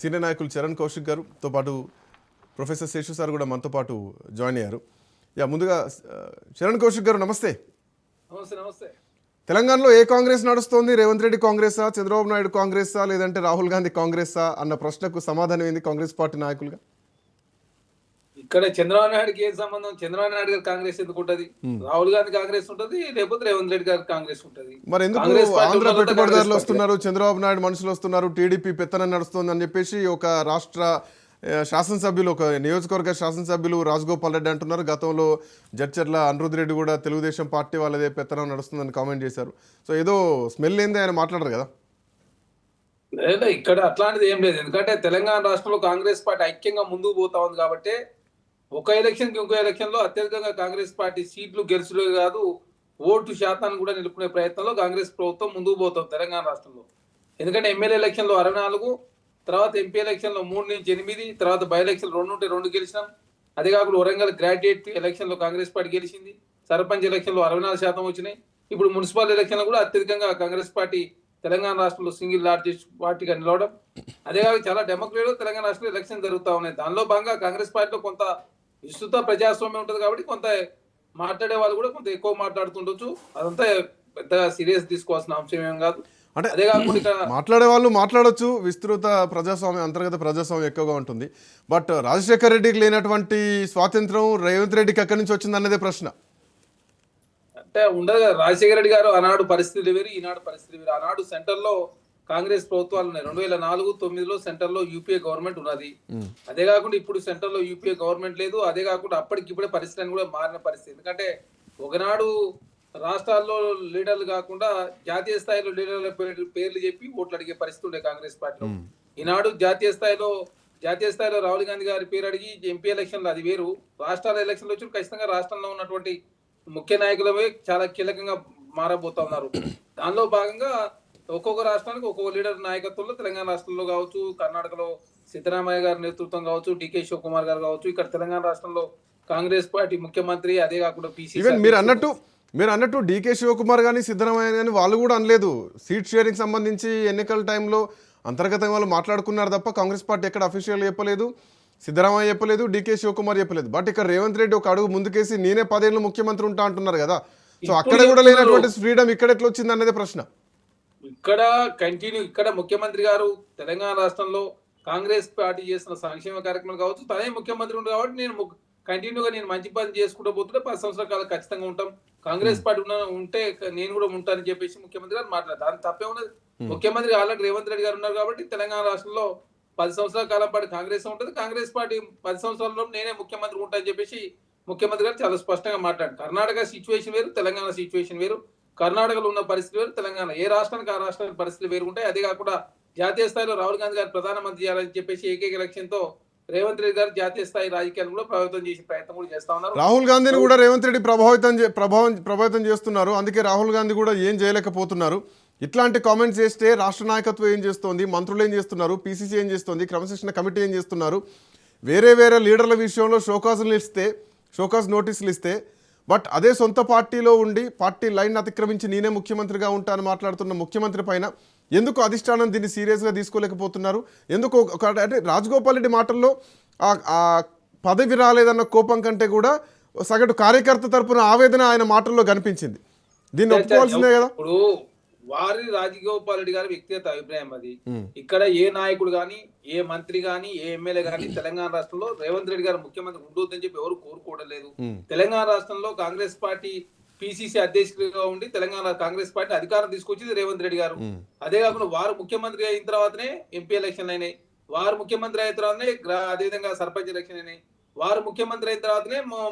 Senior నాయకులు చరణ్ కౌశిక్ గారుతో పాటు professor Seshu sir కూడా మనతో పాటు జాయిన్ అయ్యారు. ముందుగా చరణ్ కౌశిక్ గారు నమస్తే. నమస్తే. తెలంగాణలో ఏ కాంగ్రెస్ నడుస్తోంది? రేవంత్ రెడ్డి కాంగ్రెసా, చంద్రబాబు నాయుడు కాంగ్రెసా, లేదంటే రాహుల్ గాంధీ కాంగ్రెసా అన్న ప్రశ్నకు సమాధానం ఏంది కాంగ్రెస్ పార్టీ నాయకులుగా? ఇక్కడ చంద్రబాబు నాయుడుకి ఏం సంబంధం? చంద్రబాబు నాయుడు గారు కాంగ్రెస్ ఎందుకు ఉంటది? రాహుల్ గాంధీ కాంగ్రెస్ ఉంటది, లేకపోతే రేవంత్ రెడ్డి గారి కాంగ్రెస్ ఉంటది. మరి ఎందుకు ఆంధ్ర పెట్టుబడిదారులు వస్తున్నారు, చంద్రబాబు నాయుడు మనుషులు వస్తున్నారు, టీడీపీ పెత్తనం నడుస్తుంది అని చెప్పేసి ఒక రాష్ట్ర శాసనసభ్యులు, ఒక నియోజకవర్గ శాసనసభ్యులు రాజగోపాల్ రెడ్డి అంటున్నారు. గతంలో జడ్చర్ల అనిరుద్ రెడ్డి కూడా తెలుగుదేశం పార్టీ వాళ్ళదే పెత్తనం నడుస్తుందని కామెంట్ చేశారు. సో ఏదో స్మెల్ ఏంది ఆయన మాట్లాడరు కదా? లేదా ఇక్కడ అట్లాంటిది ఏం లేదు. ఎందుకంటే తెలంగాణ రాష్ట్రంలో కాంగ్రెస్ పార్టీ ఐక్యంగా ముందుకు పోతా ఉంది కాబట్టి ఒక ఎలక్షన్ కి ఇంకో ఎలక్షన్ లో అత్యధికంగా కాంగ్రెస్ పార్టీ సీట్లు గెలుచుడే కాదు, ఓటు శాతాన్ని కూడా నిలుపుకునే ప్రయత్నంలో కాంగ్రెస్ ప్రభుత్వం ముందుకు పోతాం తెలంగాణ రాష్ట్రంలో. ఎందుకంటే ఎమ్మెల్యే ఎలక్షన్ లో 64, తర్వాత ఎంపీ ఎలక్షన్ లో 3 నుంచి 8, తర్వాత బై ఎలక్షన్ 2 ఉంటే 2 గెలిచినాం. అదే కాకుండా వరంగల్ గ్రాడ్యుయేట్ ఎలక్షన్ లో కాంగ్రెస్ పార్టీ గెలిచింది. సర్పంచ్ ఎలక్షన్ లో 64% వచ్చినాయి. ఇప్పుడు మున్సిపల్ ఎలక్షన్ లో కూడా అత్యధికంగా కాంగ్రెస్ పార్టీ తెలంగాణ రాష్ట్రంలో సింగిల్ లార్జెస్ట్ పార్టీగా నిలవడం. అదే కాక చాలా డెమోక్రటిక్ తెలంగాణ రాష్ట్రంలో ఎలక్షన్ జరుగుతూ ఉన్నాయి. దానిలో భాగంగా కాంగ్రెస్ పార్టీలో కొంత విస్తృత ప్రజాస్వామ్యం ఉంటుంది కాబట్టి కొంత మాట్లాడే వాళ్ళు కూడా కొంత ఎక్కువ మాట్లాడుతుండొచ్చు. అదంతా పెద్దగా సీరియస్ తీసుకోవాల్సిన అంశం ఏం కాదు. అంటే అదే కాకుండా మాట్లాడే వాళ్ళు మాట్లాడొచ్చు, విస్తృత ప్రజాస్వామ్యం, అంతర్గత ప్రజాస్వామ్యం ఎక్కువగా ఉంటుంది. బట్ రాజశేఖర్ రెడ్డికి లేనటువంటి స్వాతంత్రం రేవంత్ రెడ్డికి ఎక్కడి నుంచి వచ్చింది అన్నదే ప్రశ్న. అంటే ఉండదు కదా. రాజశేఖర రెడ్డి గారు ఆనాడు పరిస్థితులు వేరు, ఈనాడు పరిస్థితులు వేరు. ఆనాడు సెంటర్ లో కాంగ్రెస్ ప్రభుత్వాలు ఉన్నాయి. 2004-9లో సెంటర్ లో యూపీఏ గవర్నమెంట్ ఉన్నది. అదే కాకుండా ఇప్పుడు సెంటర్ లో యూపీఏ గవర్నమెంట్ లేదు. అదే కాకుండా అప్పటికిప్పుడే పరిస్థితి కూడా మారిన పరిస్థితి. ఎందుకంటే ఒకనాడు రాష్ట్రాల్లో లీడర్లు కాకుండా జాతీయ స్థాయిలో లీడర్ల పేర్లు చెప్పి ఓట్లు అడిగే పరిస్థితి ఉండే కాంగ్రెస్ పార్టీలో. ఈనాడు జాతీయ స్థాయిలో రాహుల్ గాంధీ గారి పేరు అడిగి ఎంపీ ఎలక్షన్లు అది వేరు, రాష్ట్రాల ఎలక్షన్లు వచ్చి ఖచ్చితంగా రాష్ట్రంలో ఉన్నటువంటి ముఖ్య నాయకులమే చాలా కీలకంగా మారబోతా ఉన్నారు. దానిలో భాగంగా ఒక్కొక్క రాష్ట్రానికి ఒక్కొక్క లీడర్ నాయకత్వంలో తెలంగాణ రాష్ట్రంలో కావచ్చు, కర్ణాటకలో సిద్ధరామయ్య గారి నేతృత్వం కావచ్చు, డికే శివకుమార్ గారు కావచ్చు, ఇక్కడ తెలంగాణ రాష్ట్రంలో కాంగ్రెస్ పార్టీ ముఖ్యమంత్రి, అదే కాకుండా పిసిసి మీరు అన్నట్టు డికే శివకుమార్ కానీ సిద్ధరామయ్య కానీ వాళ్ళు కూడా అనలేదు. సీట్ షేరింగ్ సంబంధించి ఎన్నికల టైంలో అంతర్గతంగా వాళ్ళు మాట్లాడుకున్నారు తప్ప కాంగ్రెస్ పార్టీ ఎక్కడ అఫీషియల్ చెప్పలేదు, సిద్ధరామయ్య చెప్పలేదు, డికే శివకుమార్ చెప్పలేదు. బట్ ఇక్కడ రేవంత్ రెడ్డి ఒక అడుగు ముందుకేసి నేనే 10 ఏళ్ళు ముఖ్యమంత్రి ఉంటా అంటున్నారు కదా. సో అక్కడ కూడా లేనటువంటి ఫ్రీడమ్ ఇక్కడ ఎట్లా వచ్చింది అన్నదే ప్రశ్న. ఇక్కడ ముఖ్యమంత్రి గారు తెలంగాణ రాష్ట్రంలో కాంగ్రెస్ పార్టీ చేసిన సంక్షేమ కార్యక్రమాలు కావచ్చు, తనే ముఖ్యమంత్రి ఉంటుంది కాబట్టి నేను మంచి పని చేసుకుంటూ పోతుంటే 10 సంవత్సరాల కాలం ఖచ్చితంగా ఉంటాం, కాంగ్రెస్ పార్టీ ఉంటే నేను కూడా ఉంటానని చెప్పేసి ముఖ్యమంత్రి గారు మాట్లాడారు. దాని తప్పే ఉన్నది. ముఖ్యమంత్రి ఆల్రెడీ రేవంత్ రెడ్డి గారు ఉన్నారు కాబట్టి తెలంగాణ రాష్ట్రంలో 10 సంవత్సరాల కాలం పాటు కాంగ్రెస్ ఉంటుంది. కాంగ్రెస్ పార్టీ 10 సంవత్సరాల్లో నేనే ముఖ్యమంత్రి ఉంటానని చెప్పేసి ముఖ్యమంత్రి గారు చాలా స్పష్టంగా మాట్లాడారు. కర్ణాటక సిచ్యువేషన్ వేరు, తెలంగాణ సిచ్యువేషన్ వేరు. కర్ణాటకలో ఉన్న పరిస్థితి వేరు, తెలంగాణ ఏ రాష్ట్రానికి ఆ రాష్ట్రానికి పరిస్థితులు వేరు ఉంటాయి. అదే కాకుండా జాతీయ స్థాయిలో రాహుల్ గాంధీ గారు ప్రధానమంత్రి చేయాలని చెప్పేసి ఏకైక లక్ష్యంతో రేవంత్ రెడ్డి గారు జాతీయ స్థాయి రాజకీయాలను కూడా ప్రభావితం చేసే ప్రయత్నం కూడా చేస్తా ఉన్నారు. రాహుల్ గాంధీని కూడా రేవంత్ రెడ్డి ప్రభావితం చేస్తున్నారు. అందుకే రాహుల్ గాంధీ కూడా ఏం చేయలేకపోతున్నారు. ఇట్లాంటి కామెంట్స్ చేస్తే రాష్ట్ర నాయకత్వం ఏం చేస్తోంది, మంత్రులు ఏం చేస్తున్నారు, పీసీసీ ఏం చేస్తుంది, క్రమశిక్షణ కమిటీ ఏం చేస్తున్నారు, వేరే లీడర్ల విషయంలో షోకాజ్ నోటీసులు ఇస్తే బట్ అదే సొంత పార్టీలో ఉండి పార్టీ లైన్ అతిక్రమించి నేనే ముఖ్యమంత్రిగా ఉంటానని మాట్లాడుతున్న ముఖ్యమంత్రి పైన ఎందుకు అధిష్టానం దీన్ని సీరియస్గా తీసుకోలేకపోతున్నారు? ఎందుకు అంటే రాజగోపాల్ రెడ్డి మాటల్లో ఆ పదవి రాలేదన్న కోపం కంటే కూడా సగటు కార్యకర్త తరపున ఆవేదన ఆయన మాటల్లో కనిపించింది. దీన్ని ఒప్పుకోవాల్సిందే కదా. ఇప్పుడు వారి రాజగోపాల్ రెడ్డి గారి వ్యక్తిగత అభిప్రాయం అది. ఇక్కడ ఏ నాయకుడు గాని, ఏ మంత్రి గాని, ఏ ఎమ్మెల్యే గాని తెలంగాణ రాష్ట్రంలో రేవంత్ రెడ్డి గారు ముఖ్యమంత్రి ఉండొద్దని చెప్పి ఎవరు కోరుకోవడం. తెలంగాణ రాష్ట్రంలో కాంగ్రెస్ పార్టీ పిసిసి అధ్యక్షుడిగా ఉండి తెలంగాణ కాంగ్రెస్ పార్టీ అధికారం తీసుకొచ్చింది రేవంత్ రెడ్డి గారు. అదే కాకుండా వారు ముఖ్యమంత్రి అయిన తర్వాతనే ఎంపీ ఎలక్షన్లు అయినాయి, వారు ముఖ్యమంత్రి అయిన తర్వాతనే అదేవిధంగా సర్పంచ్ ఎలక్షన్ అయినాయి, వారు ముఖ్యమంత్రి అయిన తర్వాతనే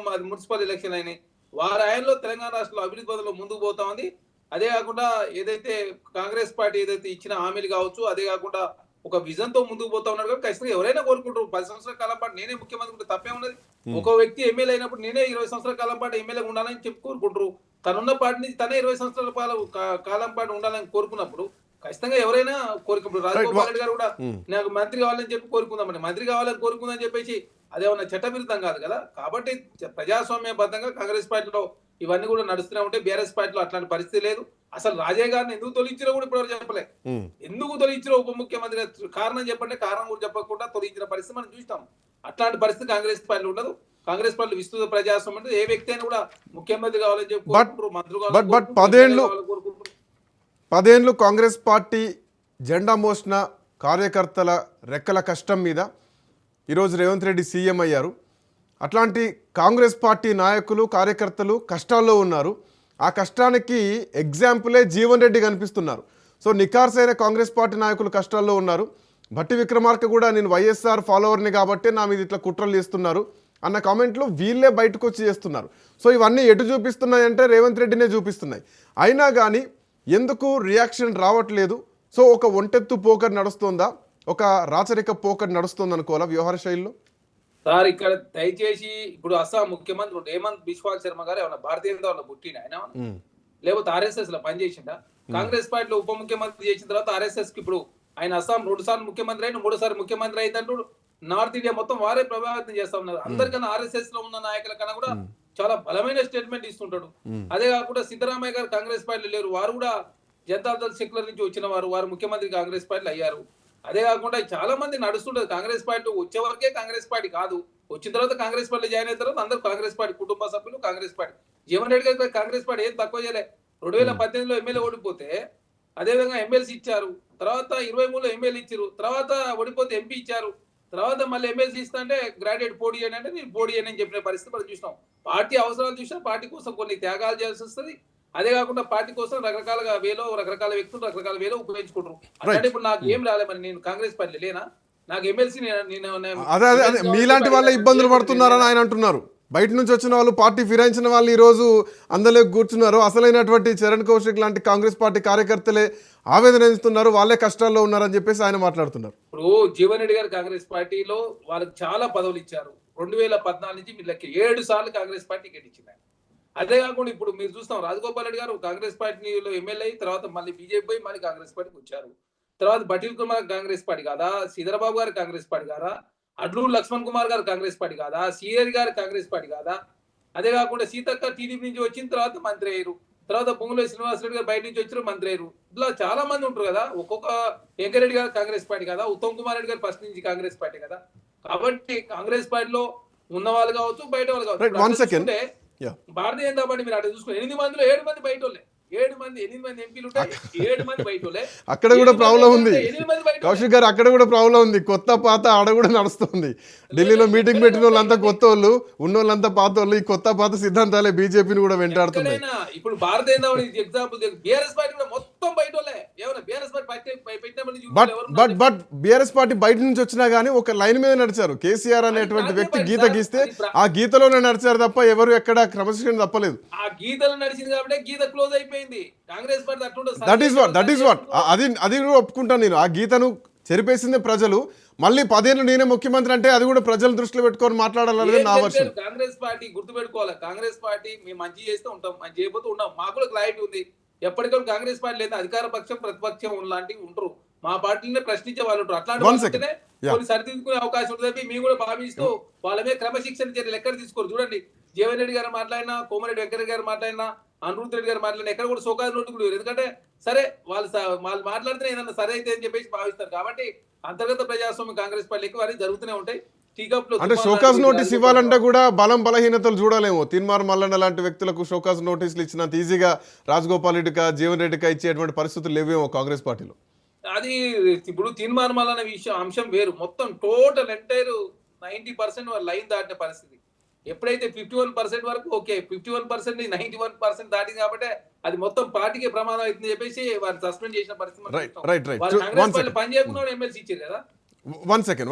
మున్సిపల్ ఎలక్షన్ అయినాయి. వారి ఆయనలో తెలంగాణ రాష్ట్రంలో అభివృద్ధి పదంలో ముందుకు పోతా ఉంది. అదే కాకుండా ఏదైతే కాంగ్రెస్ పార్టీ ఏదైతే ఇచ్చిన హామీలు కావచ్చు, అదే కాకుండా ఒక విజన్ తో ముందుకు పోతా ఉన్నారు కాబట్టి ఖచ్చితంగా ఎవరైనా కోరుకుంటారు 10 సంవత్సరాల కాలం పాటు నేనే ముఖ్యమంత్రి ఉంటే తప్పే ఉన్నది. ఒక వ్యక్తి ఎమ్మెల్యే అయినప్పుడు నేనే 20 సంవత్సరాల కాలం పాటు ఎమ్మెల్యే ఉండాలని చెప్పి కోరుకుంటారు. తనున్న పార్టీ నుంచి తనే 20 సంవత్సరాల కాలం పాటు ఉండాలని కోరుకున్నప్పుడు ఖచ్చితంగా ఎవరైనా కోరుకుంటారు. రాజగోపాల్ రెడ్డి గారు కూడా నాకు మంత్రి కావాలని చెప్పి కోరుకుందామండి. మంత్రి కావాలని కోరుకుందని చెప్పేసి అదేమన్నా చట్టవిరుద్ధం కాదు కదా. కాబట్టి ప్రజాస్వామ్యబద్ధంగా కాంగ్రెస్ పార్టీలో ఇవన్నీ కూడా నడుస్తూనే ఉంటాయి. బీఆర్ఎస్ పార్టీలో అట్లాంటి పరిస్థితి లేదు. అసలు రాజయ్య గారిని ఎందుకు తొలగించారో కూడా ఇప్పటివరకు చెప్పలే. ఎందుకు తొలగించారో ఉప ముఖ్యమంత్రి కారణం చెప్పంటే కారణం కూడా చెప్పకుండా తొలగించిన పరిస్థితి మనం చూస్తాం. అట్లాంటి పరిస్థితి కాంగ్రెస్ పార్టీలో ఉండదు. కాంగ్రెస్ పార్టీ విస్తృత ప్రజాస్వామ్యం అంటే ఏ వ్యక్తి అయినా కూడా ముఖ్యమంత్రి కావాలని చెప్పి కోరుకుంటారు, మంత్రులు కావాలని కోరుకుంటారు. 10 ఏళ్ళు కాంగ్రెస్ పార్టీ జెండా మోసిన కార్యకర్తల రెక్కల కష్టం మీద ఈరోజు రేవంత్ రెడ్డి సీఎం అయ్యారు. అట్లాంటి కాంగ్రెస్ పార్టీ నాయకులు కార్యకర్తలు కష్టాల్లో ఉన్నారు. ఆ కష్టానికి ఎగ్జాంపులే జీవన్ రెడ్డి కనిపిస్తున్నారు. సో నిఖార్సైన కాంగ్రెస్ పార్టీ నాయకులు కష్టాల్లో ఉన్నారు. భట్టి విక్రమార్క కూడా నేను వైఎస్ఆర్ ఫాలోవర్ని కాబట్టి నా మీద ఇట్లా కుట్రలు చేస్తున్నారు అన్న కామెంట్లు వీళ్ళే బయటకు వచ్చి చేస్తున్నారు. సో ఇవన్నీ ఎటు చూపిస్తున్నాయి అంటే రేవంత్ రెడ్డినే చూపిస్తున్నాయి. అయినా కానీ ఎందుకు రియాక్షన్ రావట్లేదు? సో ఒక ఒంటెత్తు పోకర్ నడుస్తుందా, ఒక రాచరిక పోకర్ నడుస్తుంది అనుకోవాలా వ్యవహార శైలిలో? సార్ ఇక్కడ దయచేసి ఇప్పుడు అస్సాం ముఖ్యమంత్రి హేమంత్ బిశ్వాల్ శర్మ గారు ఏమన్నా భారతీయ జనతా పార్టీలో పుట్టిన ఆయన లేకపోతే ఆర్ఎస్ఎస్ లో పనిచేసిందా? కాంగ్రెస్ పార్టీలో ఉప ముఖ్యమంత్రి చేసిన తర్వాత ఆర్ఎస్ఎస్ కి ఇప్పుడు ఆయన అస్సాం 2 సార్లు ముఖ్యమంత్రి అయిన 3 సార్లు ముఖ్యమంత్రి అయితంటూ నార్త్ ఇండియా మొత్తం వారే ప్రభావితం చేస్తా ఉన్నారు. అందరికన్నా ఆర్ఎస్ఎస్ లో ఉన్న నాయకుల కన్నా కూడా చాలా బలమైన స్టేట్మెంట్ ఇస్తుంటాడు. అదే కాకుండా సిద్ధరామయ్య గారు కాంగ్రెస్ పార్టీలో లేరు, వారు కూడా జనతాదళ్ సెక్యులర్ నుంచి వచ్చిన వారు ముఖ్యమంత్రి కాంగ్రెస్ పార్టీలో అయ్యారు. అదే కాకుండా చాలా మంది నడుస్తుంటది. కాంగ్రెస్ పార్టీ వచ్చే వరకే కాంగ్రెస్ పార్టీ కాదు, వచ్చిన తర్వాత కాంగ్రెస్ పార్టీ జాయిన్ అయిన తర్వాత అందరూ కాంగ్రెస్ పార్టీ కుటుంబ సభ్యులు కాంగ్రెస్ పార్టీ. జీవన్ రెడ్డి గారు కాంగ్రెస్ పార్టీ ఏం తక్కువ చేయలే. 2018లో ఎమ్మెల్యే ఓడిపోతే అదేవిధంగా ఎమ్మెల్సీ ఇచ్చారు, తర్వాత 23లో ఎమ్మెల్యే ఇచ్చారు, తర్వాత ఓడిపోతే ఎంపీ ఇచ్చారు, తర్వాత మళ్ళీ ఎమ్మెల్సీ ఇస్తా అంటే గ్రాడ్యుయేట్ పోటీ చేయని అంటే నేను పోటీ చేయని అని చెప్పిన పరిస్థితి మనం చూసినాం. పార్టీ అవసరాలు చూసినా పార్టీ కోసం కొన్ని త్యాగాలు చేయాల్సి వస్తుంది. అదే కాకుండా పార్టీ కోసం రకరకాల వ్యక్తులు రకరకాల వేలో ఉపయోగించుకుంటారు. అంటే ఇప్పుడు నాకు ఏం రాలే, మరి నేను కాంగ్రెస్ పార్టీ లేనా? నాకు ఎమ్మెల్సీ అదే మీలాంటి వాళ్ళ ఇబ్బందులు పడుతున్నారని ఆయన అంటున్నారు. బయట నుంచి వచ్చిన వాళ్ళు, పార్టీ ఫిరాయించిన వాళ్ళు ఈరోజు అందులోకి కూర్చున్నారు. అసలైనటువంటి చరణ్ కౌశిక్ లాంటి కాంగ్రెస్ పార్టీ కార్యకర్తలే ఆవేదన చెందుతున్నారు, వాళ్ళే కష్టాల్లో ఉన్నారని చెప్పేసి ఆయన మాట్లాడుతున్నారు. ఇప్పుడు జీవన్ రెడ్డి గారు కాంగ్రెస్ పార్టీలో వాళ్ళకి చాలా పదవులు ఇచ్చారు. 2014 నుంచి మీరు లెక్క 7 సార్లు కాంగ్రెస్ పార్టీ టికెట్ ఇచ్చింది. అదే కాకుండా ఇప్పుడు మీరు చూస్తాం రాజగోపాల్ రెడ్డి గారు కాంగ్రెస్ పార్టీలో ఎమ్మెల్యే అయ్యి తర్వాత మళ్ళీ బీజేపీ పోయి మళ్ళీ కాంగ్రెస్ పార్టీకి వచ్చారు. తర్వాత భట్టి కుమార్ కాంగ్రెస్ పార్టీ కాదా? శ్రీధరబాబు గారు కాంగ్రెస్ పార్టీ కాదా? అడ్లూరు లక్ష్మణ్ కుమార్ గారు కాంగ్రెస్ పార్టీ కాదా? సిఆర్ గారు కాంగ్రెస్ పార్టీ కాదా? అదే కాకుండా సీతక్క టీడీపీ నుంచి వచ్చిన తర్వాత మంత్రి అయ్యారు. తర్వాత పొంగులేటి శ్రీనివాసరెడ్డి గారు బయట నుంచి వచ్చారు, మంత్రి అయ్యారు. ఇట్లా చాలా మంది ఉంటారు కదా. ఒక్కొక్క వెంకరెడ్డి గారు కాంగ్రెస్ పార్టీ కదా, ఉత్తమ్ కుమార్ రెడ్డి గారు ఫస్ట్ నుంచి కాంగ్రెస్ పార్టీ కదా. కాబట్టి కాంగ్రెస్ పార్టీలో ఉన్న వాళ్ళు కావచ్చు, బయట వాళ్ళు కావచ్చు. భారతీయ జనతా పార్టీ మీరు అక్కడ చూసుకుని 8 మందిలో 7 మంది బయట వాళ్ళే. 8 మంది ఎంపీలు ఉంటాయి, 7 మంది బయట వాళ్ళే. అక్కడ కూడా ప్రాబ్లం ఉంది కౌశిక్ గారు, అక్కడ కూడా ప్రాబ్లం ఉంది. కొత్త పాత ఆడ కూడా నడుస్తుంది. ఢిల్లీలో మీటింగ్ పెట్టిన వాళ్ళంతా కొత్త వాళ్ళు, ఉన్న వాళ్ళంతా పాత వాళ్ళు. ఈ కొత్త పాత సిద్ధాంతాలే బీజేపీని కూడా వెంటాడుతున్నాయి. ఇప్పుడు Bharatiya Janata party example BRS party కూడా మొత్తం బయట వాళ్ళే. ఏమన్నా BRS party but BRS party బయట నుంచి వచ్చినా గానీ ఒక లైన్ మీద నడిచారు. కేసీఆర్ అనేటువంటి వ్యక్తి గీత గీస్తే ఆ గీతలోనే నడిచారు తప్ప ఎవరు ఎక్కడ క్రమశిక్షణ తప్పలేదు. ఆ గీతలో నడిచింది కాబట్టి గీత క్లోజ్ అయిపోయింది. Congress party that is what అది కూడా ఒప్పుకుంటాను నేను. ఆ గీతను చెరిపేసింది ప్రజలు. మళ్ళీ 10 ఏళ్ళు నేనే ముఖ్యమంత్రి అంటే అది కూడా ప్రజల దృష్టిలో పెట్టుకొని మాట్లాడాలనేది నా వర్షం. కాంగ్రెస్ పార్టీ గుర్తు పెట్టుకోవాలి. కాంగ్రెస్ పార్టీ మేము మంచి చేస్తే ఉంటాం, మంచి చేయకపోతే ఉన్నాం. మాకు కూడా క్లారిటీ ఉంది. ఎప్పటికీ కాంగ్రెస్ పార్టీ లేదా అధికార పక్షం ప్రతిపక్షం లాంటివి ఉంటారు. మా పార్టీని ప్రశ్నించే వాళ్ళు ఉంటారు. అట్లాంటి కొన్ని సరిదిద్దుకునే అవకాశం ఉంటుంది. మేము కూడా భావిస్తూ వాళ్ళ మీద క్రమశిక్షణ చర్యలు ఎక్కడ తీసుకోరు. చూడండి, జీవన్ రెడ్డి గారు మాట్లాడినా, కోమరెడ్డి వెంకయ్య గారు మాట్లాడినా, అనిరుద్ధ్ రెడ్డి గారు మాట్లాడినా ఎక్కడ కూడా సోకాజ్ నోటు కూడా. ఎందుకంటే సరే వాళ్ళు మాట్లాడితే ఏదన్నా సరే అయితే అని చెప్పేసి భావిస్తారు. కాబట్టి అంతర్గత ప్రజాస్వామ్యం కాంగ్రెస్ పార్టీకి వారి జరుగుతూనే ఉంటాయి. అంటే షోకాజ్ నోటీస్ ఇవ్వాలంటే కూడా బలహీనతలు చూడాలేమో. తీన్మార్ మల్లన్న లాంటి వ్యక్తులకు షోకాజ్ నోటీసులు ఇచ్చినంత ఈజీగా రాజగోపాల్ రెడ్డికా జీవన్ రెడ్డికా ఇచ్చేటువంటి పరిస్థితులు లేవేమో కాంగ్రెస్ పార్టీలో. అది ఇప్పుడు తీన్మార్ మల్లన్న అంశం వేరు. మొత్తం టోటల్ ఎంటైర్ 90% లైన్ దాటిన పరిస్థితి. ఎప్పుడైతే 51% వరకు ఓకే, 51% 91% దాటింది కాబట్టి అది మొత్తం పార్టీకి ప్రమాదం అవుతుంది చెప్పేసి వారు సస్పెండ్ చేసిన పరిస్థితి. రైట్ పని చేయకుండా ఎమ్మెల్సీ ఇచ్చారు కదా. One second